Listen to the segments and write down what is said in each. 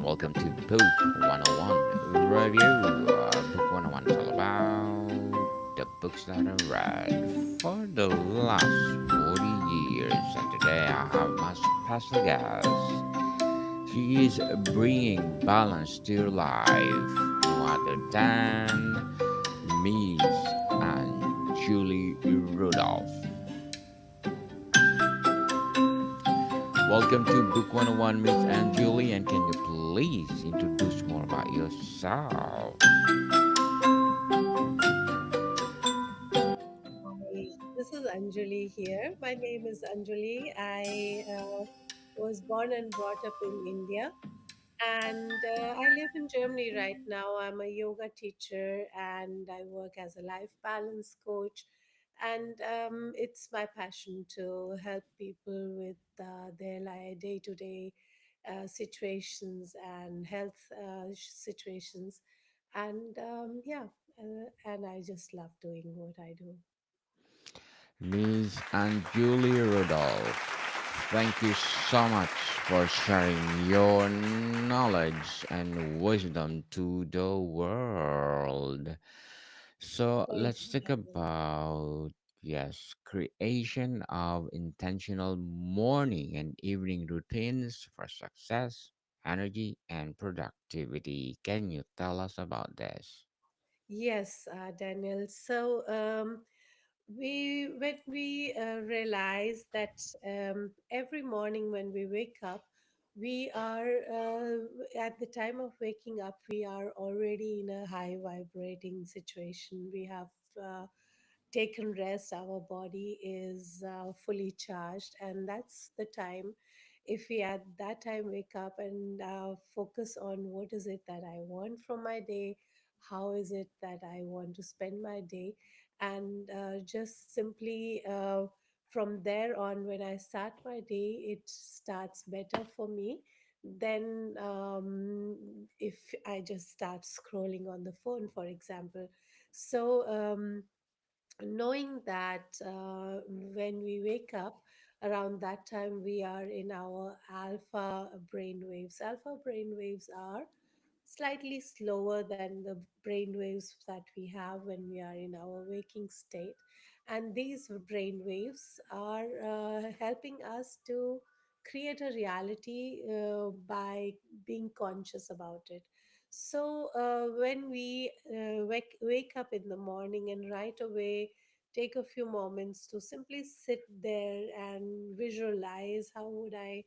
welcome to Book 101 Review. Book 101 is all about the books that I read for the last 40 years. And today I have my special guest. She is bringing balance to your life, no other than Miss Anjuly Rudolph. Welcome to Book 101, Miss Anjuly, and can you please introduce more about yourself? Hi, this is Anjali here. My name is Anjali. I was born and brought up in India, and I live in Germany right now. I'm a yoga teacher and I work as a life balance coach. And it's my passion to help people with their day to day situations and health situations. And and I just love doing what I do. Miss Anjuly Rudolph, thank you so much for sharing your knowledge and wisdom to the world. So Thank let's you for talk having me. about, yes, creation of intentional morning and evening routines for success, energy, and productivity. Can you tell us about this? Yes, Daniel. So we when we realize that every morning when we wake up, we are at the time of waking up, we are already in a high vibrating situation. We have taken rest, our body is fully charged, and that's the time. If we at that time wake up and focus on what is it that I want from my day, how is it that I want to spend my day, and just simply from there on, when I start my day, it starts better for me then if I just start scrolling on the phone, for example. So knowing that when we wake up around that time, we are in our alpha brain waves. Alpha brain waves are slightly slower than the brain waves that we have when we are in our waking state, and these brain waves are helping us to create a reality by being conscious about it. So when we wake up in the morning and right away take a few moments to simply sit there and visualize how would I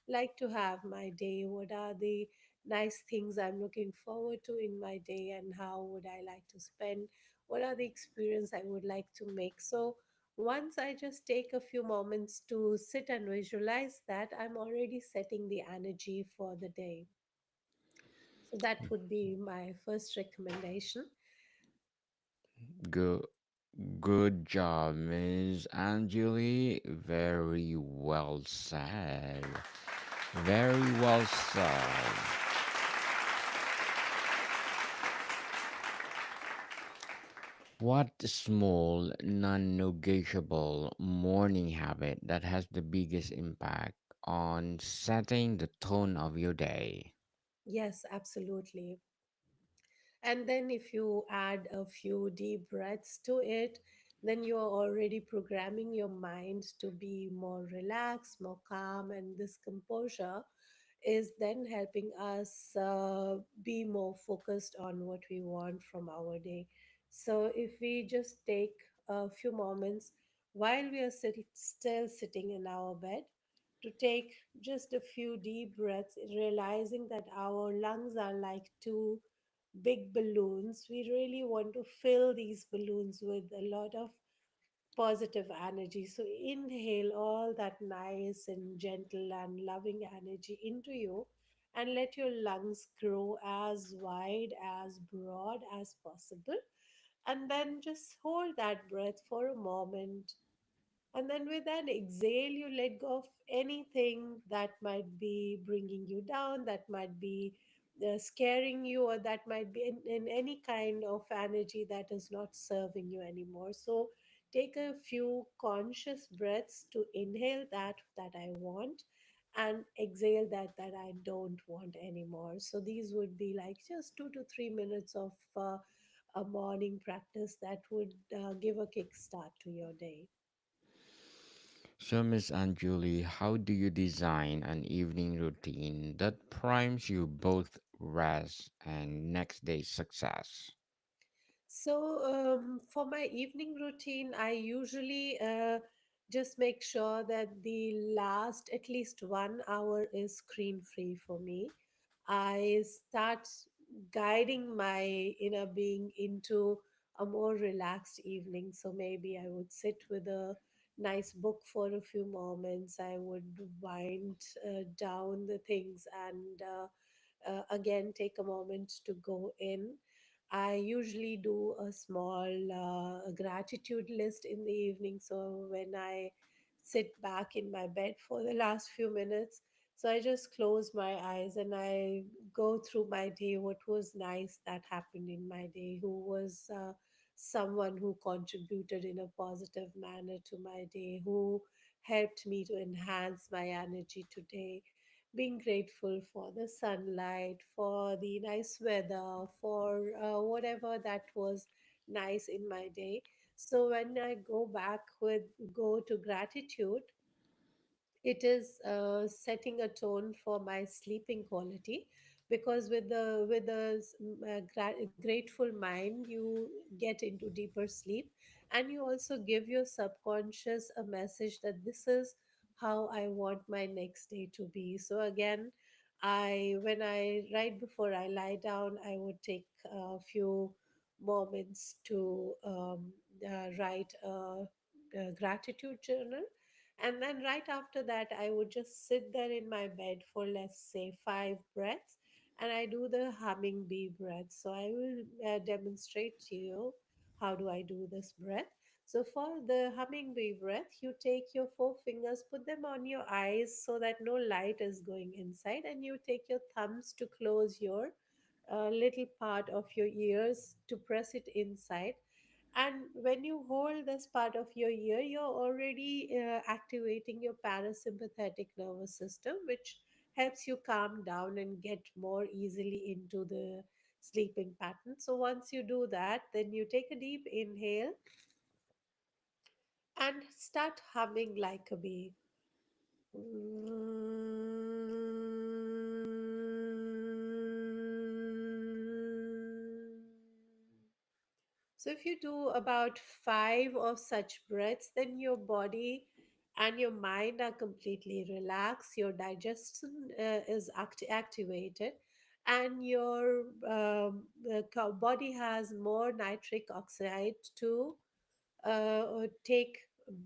like to have my day, what are the nice things I'm looking forward to in my day, and how would I like to spend, what are the experience I would like to make. So once I just take a few moments to sit and visualize that, I'm already setting the energy for the day. So that would be my first recommendation. Good, good job, Miss Anjali. Very well said. Very well said. What small, non-negotiable morning habit that has the biggest impact on setting the tone of your day? Yes, absolutely. And then if you add a few deep breaths to it, then you are already programming your mind to be more relaxed, more calm, and this composure is then helping us be more focused on what we want from our day. So if we just take a few moments while we are still sitting in our bed to take just a few deep breaths, realizing that our lungs are like two big balloons. We really want to fill these balloons with a lot of positive energy. So inhale all that nice and gentle and loving energy into you and let your lungs grow as wide, as broad as possible. And then just hold that breath for a moment, and then with an exhale, you let go of anything that might be bringing you down, that might be scaring you, or that might be in any kind of energy that is not serving you anymore. So take a few conscious breaths to inhale that I want. and exhale that I don't want anymore. So these would be like just 2 to 3 minutes of a morning practice that would give a kickstart to your day. So, Miss Anjuli, how do you design an evening routine that primes you both rest and next day's success? So, for my evening routine, I usually just make sure that the last at least 1 hour is screen free for me. I start guiding my inner being into a more relaxed evening. So, maybe I would sit with a nice book for a few moments. I would wind down the things and again take a moment to go in. I usually do a small gratitude list in the evening. So when I sit back in my bed for the last few minutes, so I just close my eyes and I go through my day, what was nice that happened in my day, who was someone who contributed in a positive manner to my day, who helped me to enhance my energy today, being grateful for the sunlight, for the nice weather, for whatever that was nice in my day. So when I go to gratitude, it is setting a tone for my sleeping quality, because with the grateful mind you get into deeper sleep, and you also give your subconscious a message that this is how I want my next day to be. So again, I when I right before I lie down, I would take a few moments to write a gratitude journal, and then right after that, I would just sit there in my bed for, let's say, 5 breaths. And I do the humming bee breath. So I will demonstrate to you how do I do this breath. So for the humming bee breath, you take your 4 fingers, put them on your eyes so that no light is going inside, and you take your thumbs to close your little part of your ears to press it inside. And when you hold this part of your ear, you're already activating your parasympathetic nervous system, which helps you calm down and get more easily into the sleeping pattern. So once you do that, then you take a deep inhale and start humming like a bee. So, if you do about 5 of such breaths, then your body and your mind are completely relaxed, your digestion is activated, and your body has more nitric oxide to take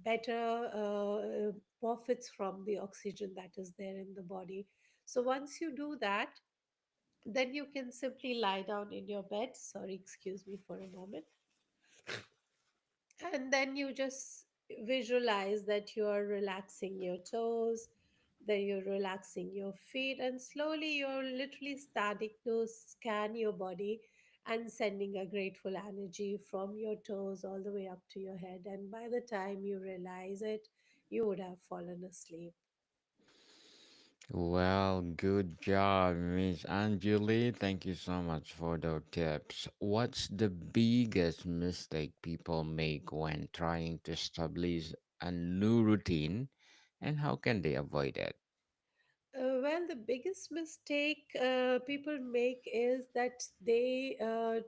better profits from the oxygen that is there in the body. So, once you do that, then you can simply lie down in your bed. Sorry, excuse me for a moment. And then you just visualize that you're relaxing your toes, then you're relaxing your feet, and slowly you're literally starting to scan your body and sending a grateful energy from your toes all the way up to your head. And by the time you realize it, you would have fallen asleep. Well, good job, Miss Anjuli. Thank you so much for those tips. What's the biggest mistake people make when trying to establish a new routine, and how can they avoid it? Well, the biggest mistake people make is that they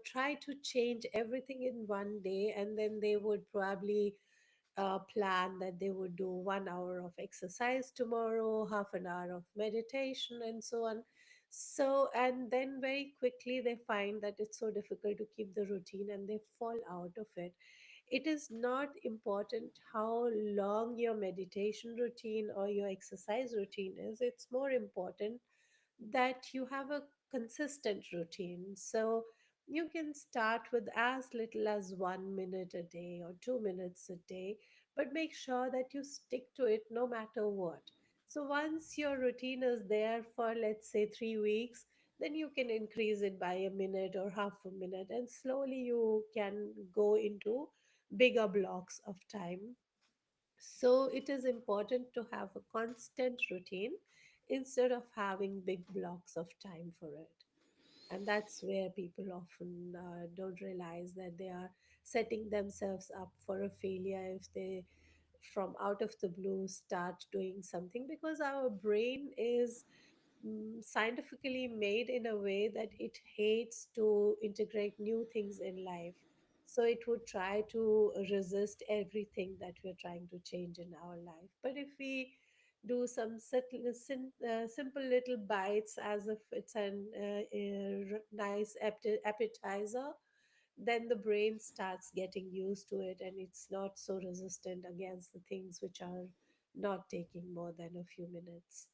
try to change everything in one day, and then they would probably plan that they would do 1 hour of exercise tomorrow, half an hour of meditation, and so on. So, and then very quickly they find that it's so difficult to keep the routine and they fall out of it. It is not important how long your meditation routine or your exercise routine is. It's more important that you have a consistent routine. So you can start with as little as 1 minute a day or 2 minutes a day, but make sure that you stick to it no matter what. So once your routine is there for, let's say, 3 weeks, then you can increase it by a minute or half a minute, and slowly you can go into bigger blocks of time. So it is important to have a constant routine, instead of having big blocks of time for it. And that's where people often don't realize that they are setting themselves up for a failure if they from out of the blue start doing something, because our brain is scientifically made in a way that it hates to integrate new things in life. So it would try to resist everything that we're trying to change in our life. But if we do some simple little bites as if it's an nice appetizer, then the brain starts getting used to it and it's not so resistant against the things which are not taking more than a few minutes.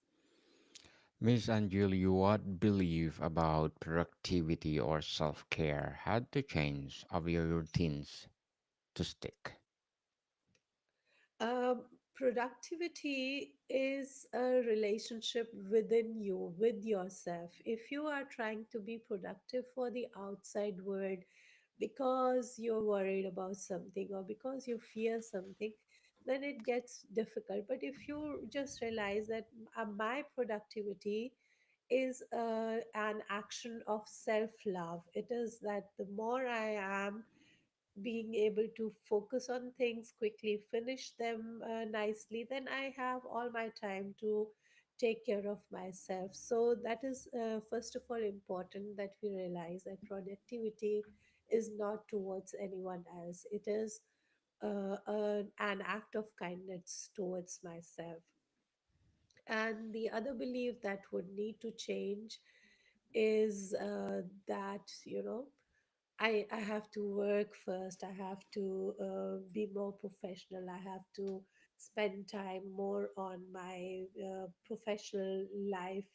Miss Anjuli, what belief about productivity or self-care had to change of your routines to stick? Um, Productivity is a relationship within you, with yourself. If you are trying to be productive for the outside world because you're worried about something or because you fear something, then it gets difficult. But if you just realize that my productivity is an action of self love, it is that the more I am being able to focus on things, quickly finish them nicely, then I have all my time to take care of myself. So, that is first of all important that we realize that productivity is not towards anyone else, it is an act of kindness towards myself. And the other belief that would need to change is that, I have to work first. I have to be more professional. I have to spend time more on my professional life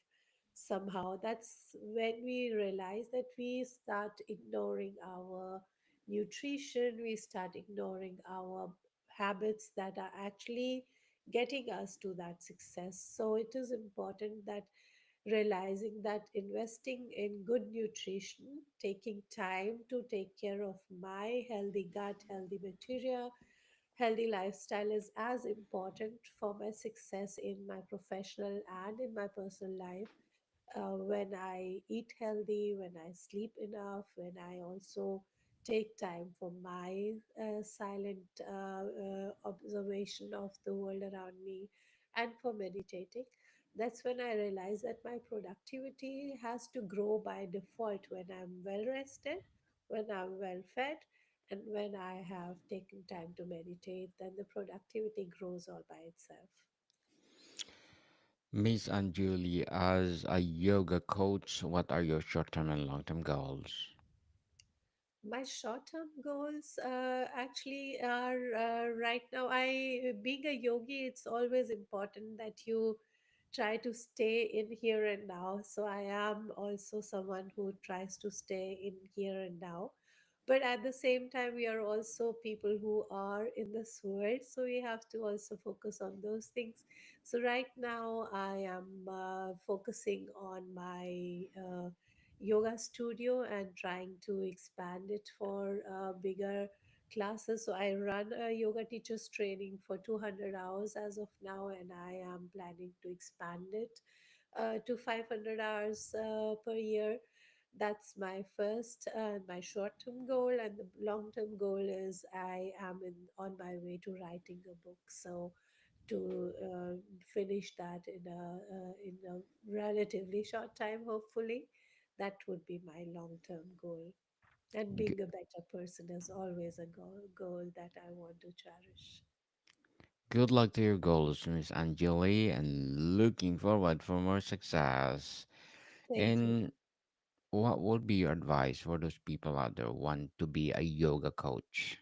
somehow. That's when we realize that we start ignoring our nutrition, we start ignoring our habits that are actually getting us to that success. So it is important that realizing that investing in good nutrition, taking time to take care of my healthy gut, healthy bacteria, healthy lifestyle is as important for my success in my professional and in my personal life. When I eat healthy, when I sleep enough, when I also take time for my silent observation of the world around me and for meditating, that's when I realize that my productivity has to grow by default when I'm well rested, when I'm well fed, and when I have taken time to meditate, then the productivity grows all by itself. Miss Anjuli, as a yoga coach, what are your short-term and long-term goals? My short-term goals actually are right now. Being a yogi, it's always important that you try to stay in here and now. So I am also someone who tries to stay in here and now. But at the same time, we are also people who are in this world. So we have to also focus on those things. So right now, I am focusing on my yoga studio and trying to expand it for bigger classes. So I run a yoga teachers training for 200 hours as of now, and I am planning to expand it to 500 hours per year. That's my first my short term goal, and the long term goal is I am on my way to writing a book. So to finish that in a relatively short time, hopefully, that would be my long term goal. And G- being a better person is always a goal that I want to cherish. Good luck to your goals, Miss Anjuli, and looking forward for more success. Thank you. And what would be your advice for those people out there who want to be a yoga coach?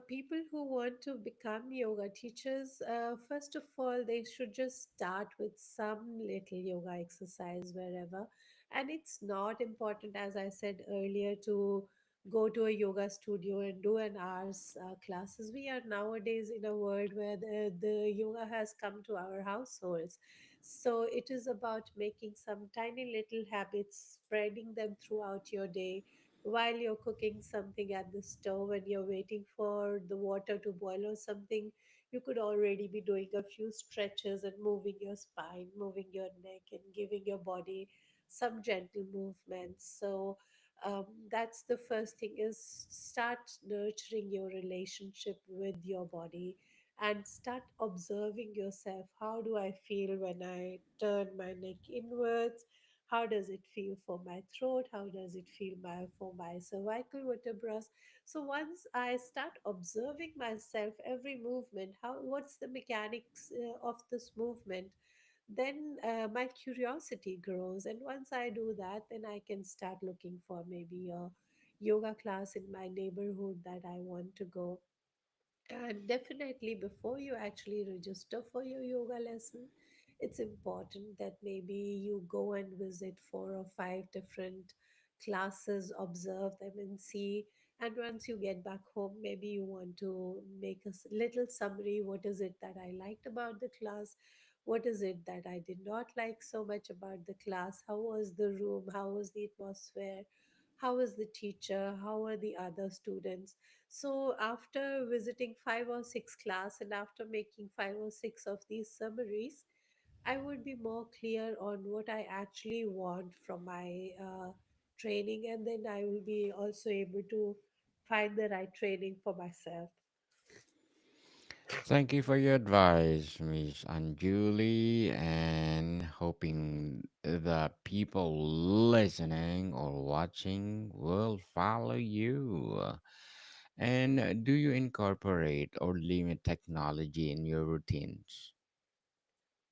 People who want to become yoga teachers, first of all, they should just start with some little yoga exercise wherever. And it's not important, as I said earlier, to go to a yoga studio and do an hour's classes. We are nowadays in a world where the yoga has come to our households. So it is about making some tiny little habits, spreading them throughout your day while you're cooking something at the stove and you're waiting for the water to boil or something. you could already be doing a few stretches and moving your spine, moving your neck, and giving your body some gentle movements. So that's the first thing, is start nurturing your relationship with your body and start observing yourself. How do I feel when I turn my neck inwards? How does it feel for my throat? How does it feel for my cervical vertebrae? So once I start observing myself, every movement, how, what's the mechanics of this movement, then my curiosity grows. And once I do that, then I can start looking for maybe a yoga class in my neighborhood that I want to go. And definitely, before you actually register for your yoga lesson, it's important that maybe you go and visit 4 or 5 different classes, observe them, and see. And once you get back home, maybe you want to make a little summary. What is it that I liked about the class? What is it that I did not like so much about the class? How was the room? How was the atmosphere? How was the teacher? How were the other students? So after visiting 5 or 6 class and after making 5 or 6 of these summaries, I would be more clear on what I actually want from my training, and then I will be also able to find the right training for myself. Thank you for your advice, Miss Anjulie, and hoping the people listening or watching will follow you. And do you incorporate or limit technology in your routines?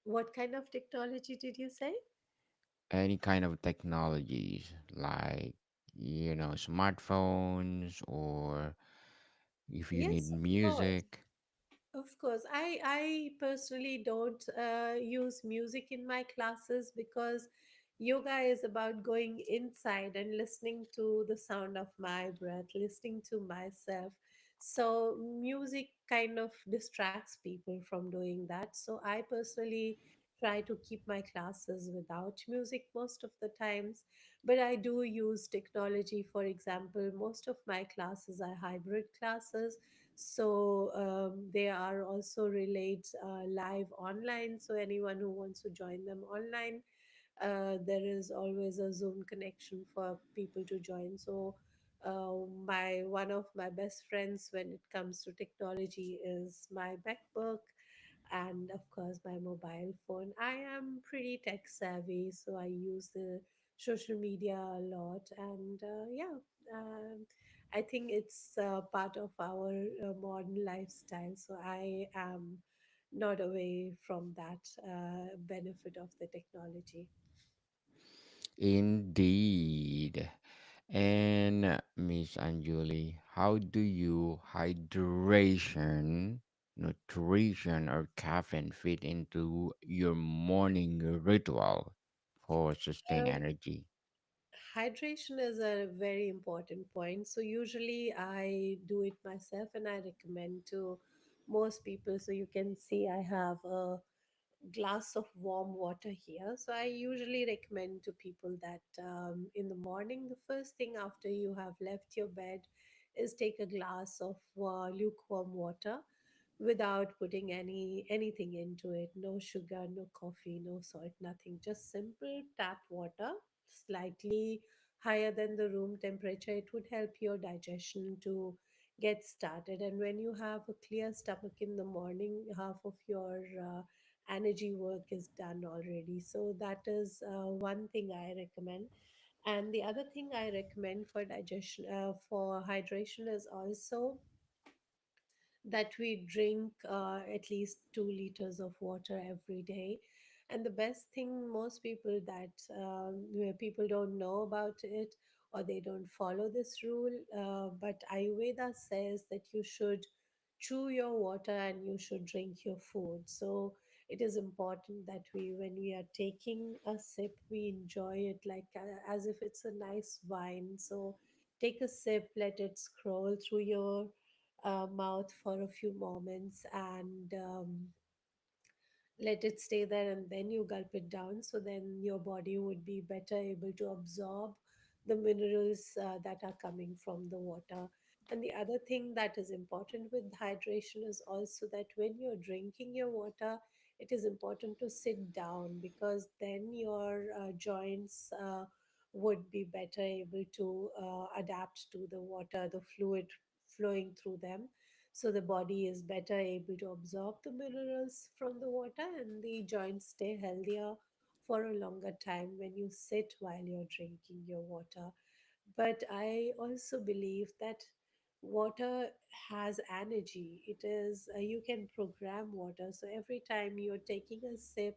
What kind of technology did you say? Any kind of technologies like, smartphones, or if you need Yes, of course. music. Of course, I personally don't use music in my classes because yoga is about going inside and listening to the sound of my breath, listening to myself. So music kind of distracts people from doing that. So I personally try to keep my classes without music most of the times, but I do use technology. For example, most of my classes are hybrid classes, so they are also relayed live online. So anyone who wants to join them online, there is always a Zoom connection for people to join. So my one of my best friends when it comes to technology is my MacBook, and of course my mobile phone. I am pretty tech savvy, so I use the social media a lot, and yeah, um, I think it's part of our modern lifestyle. So I am not away from that benefit of the technology. Indeed. And Miss Anjuli, how do you hydration, nutrition, or caffeine fit into your morning ritual for sustained Um, energy? Hydration is a very important point. So usually I do it myself and I recommend to most people. So you can see I have a glass of warm water here. So I usually recommend to people that in the morning, the first thing after you have left your bed is take a glass of lukewarm water without putting anything into it. No sugar, no coffee, no salt, nothing. Just simple tap water, slightly higher than the room temperature. It would help your digestion to get started. And when you have a clear stomach in the morning, half of your energy work is done already. So that is one thing I recommend. And the other thing I recommend for digestion, for hydration, is also that we drink at least 2 liters of water every day. And the best thing, most people that where people don't know about it or they don't follow this rule, but Ayurveda says that you should chew your water and you should drink your food. So it is important that we, when we are taking a sip, we enjoy it like as if it's a nice wine. So take a sip, let it scroll through your mouth for a few moments, and let it stay there, and then you gulp it down. So then your body would be better able to absorb the minerals that are coming from the water. And the other thing that is important with hydration is also that when you're drinking your water, it is important to sit down, because then your joints would be better able to adapt to the water, the fluid flowing through them. So the body is better able to absorb the minerals from the water, and the joints stay healthier for a longer time when you sit while you're drinking your water. But I also believe that water has energy. It is, you can program water. So every time you're taking a sip,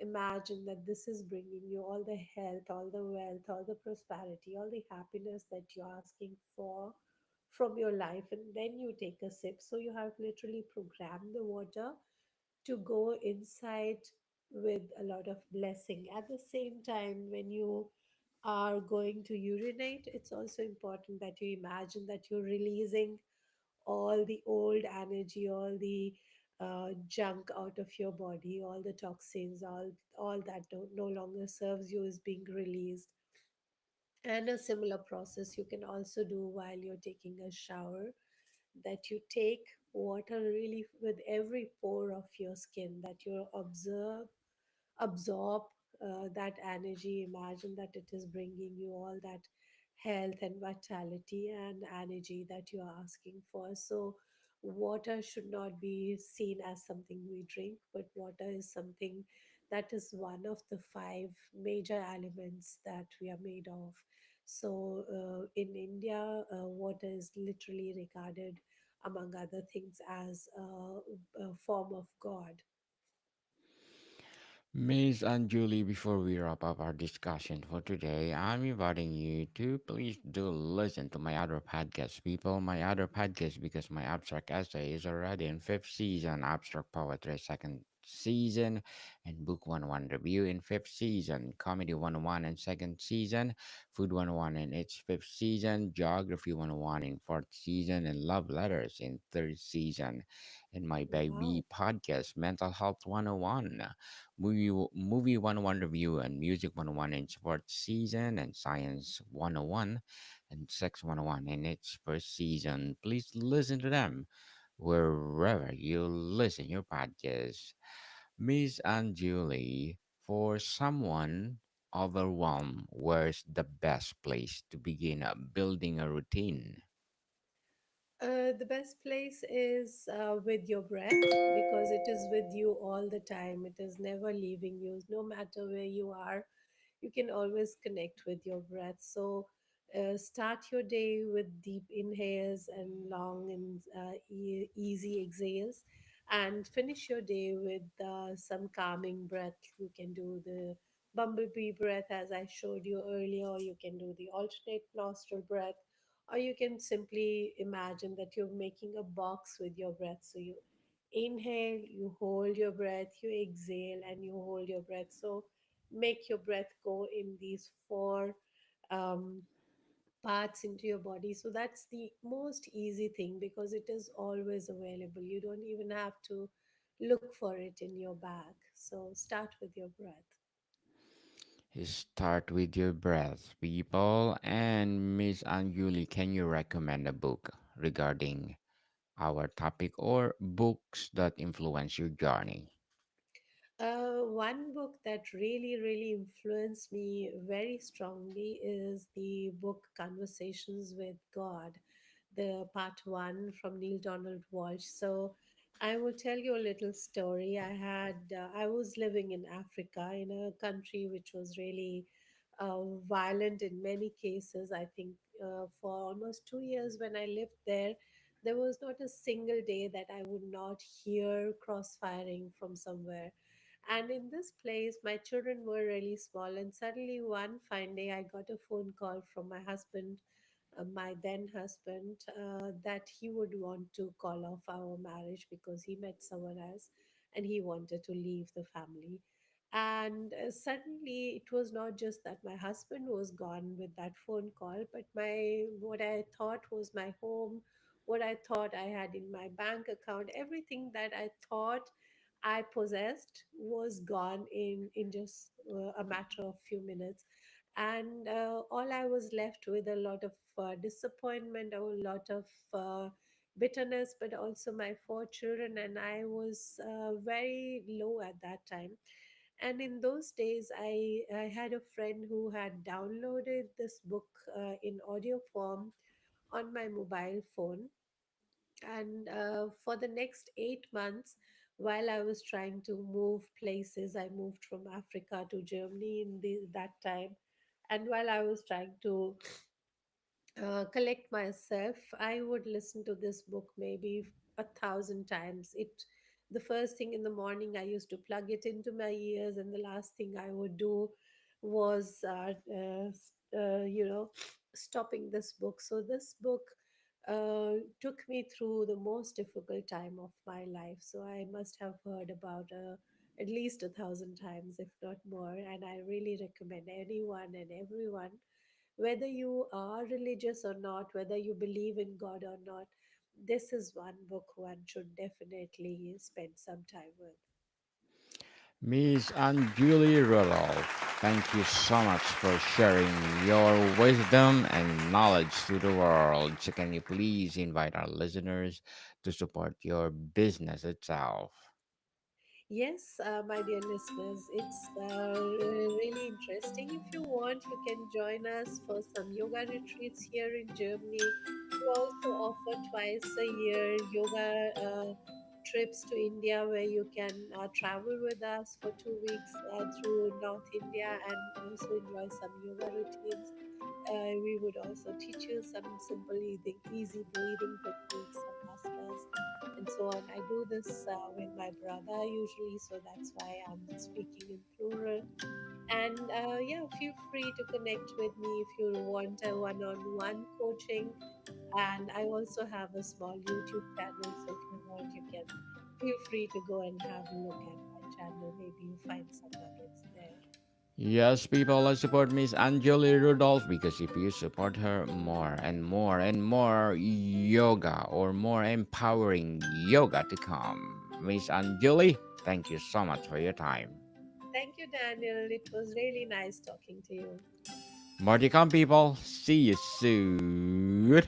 imagine that this is bringing you all the health, all the wealth, all the prosperity, all the happiness that you're asking for from your life. And then you take a sip. So you have literally programmed the water to go inside with a lot of blessing. At the same time, when you are going to urinate, it's also important that you imagine that you're releasing all the old energy, all the junk out of your body, all the toxins, all that no longer serves you is being released. And a similar process you can also do while you're taking a shower, that you take water really with every pore of your skin, that you absorb that energy. Imagine that it is bringing you all that health and vitality and energy that you are asking for. So water should not be seen as something we drink, but water is something that is one of the five major elements that we are made of. So in India, water is literally regarded, among other things, as a form of God. Miss Anjuli, before we wrap up our discussion for today, I'm inviting you to please do listen to my other podcast, people. My other podcast, because my abstract essay is already in fifth season, abstract poetry second season, and book 101 review in fifth season, comedy 101 in second season, food 101 in its fifth season, geography 101 in fourth season, and love letters in third season. And my baby Wow. podcast, mental health 101, movie 101 review, and music 101 in sports season, and science 101 and sex 101 in its first season. Please listen to them wherever you listen your podcast. Miss Anjuli, for someone overwhelmed, where's the best place to begin building a routine? The best place is with your breath, because it is with you all the time. It is never leaving you. No matter where you are, you can always connect with your breath. So start your day with deep inhales and long and easy exhales, and finish your day with some calming breath. You can do the bumblebee breath, as I showed you earlier, or you can do the alternate nostril breath, or you can simply imagine that you're making a box with your breath. So you inhale, you hold your breath, you exhale, and you hold your breath. So make your breath go in these four um, parts into your body. So that's the most easy thing, because it is always available. You don't even have to look for it in your bag. So start with your breath. Start with your breath, people. And Miss Anjuli, can you recommend a book regarding our topic or books that influence your journey? One book that really, really influenced me very strongly is the book Conversations with God, the part one from Neil Donald Walsh. So I will tell you a little story. I was living in Africa, in a country which was really violent in many cases. I think for almost 2 years when I lived there was not a single day that I would not hear crossfiring from somewhere. And in this place, my children were really small. And suddenly, one fine day, I got a phone call from my husband, my then husband, that he would want to call off our marriage because he met someone else and he wanted to leave the family. And suddenly, it was not just that my husband was gone with that phone call, but my what I thought was my home, what I thought I had in my bank account, everything that I thought I possessed was gone in just a matter of few minutes. And all I I was left with a lot of disappointment, a lot of bitterness, but also my four children, and I was very low at that time. And in those days, I had a friend who had downloaded this book in audio form on my mobile phone. And for the next 8 months, while I was trying to move places, I moved from Africa to Germany that time. And while I was trying to collect myself, I would listen to this book maybe 1,000 times. The first thing in the morning, I used to plug it into my ears, and the last thing I would do was, stopping this book. So this book took me through the most difficult time of my life. So I must have heard about at least 1,000 times, if not more. And I really recommend anyone and everyone, whether you are religious or not, whether you believe in God or not, this is one book one should definitely spend some time with. Miss Anjuly Rudolph, thank you so much for sharing your wisdom and knowledge to the world. So, can you please invite our listeners to support your business itself? Yes, my dear listeners, it's really interesting. If you want, you can join us for some yoga retreats here in Germany. We also offer twice a year yoga trips to India, where you can travel with us for 2 weeks through North India and also enjoy some yoga routines. We would also teach you some simple easy breathing techniques, some asanas, and so on. I do this with my brother usually, so that's why I'm speaking in plural. And yeah, feel free to connect with me if you want a one on one coaching. And I also have a small YouTube channel, so if you want, you can feel free to go and have a look at my channel. Maybe you find some nuggets there. Yes, people, let's support Miss Anjali Rudolph because if you support her, more and more and more yoga or more empowering yoga to come. Miss Anjali, thank you so much for your time. Thank you, Daniel. It was really nice talking to you. More to come, people. See you soon.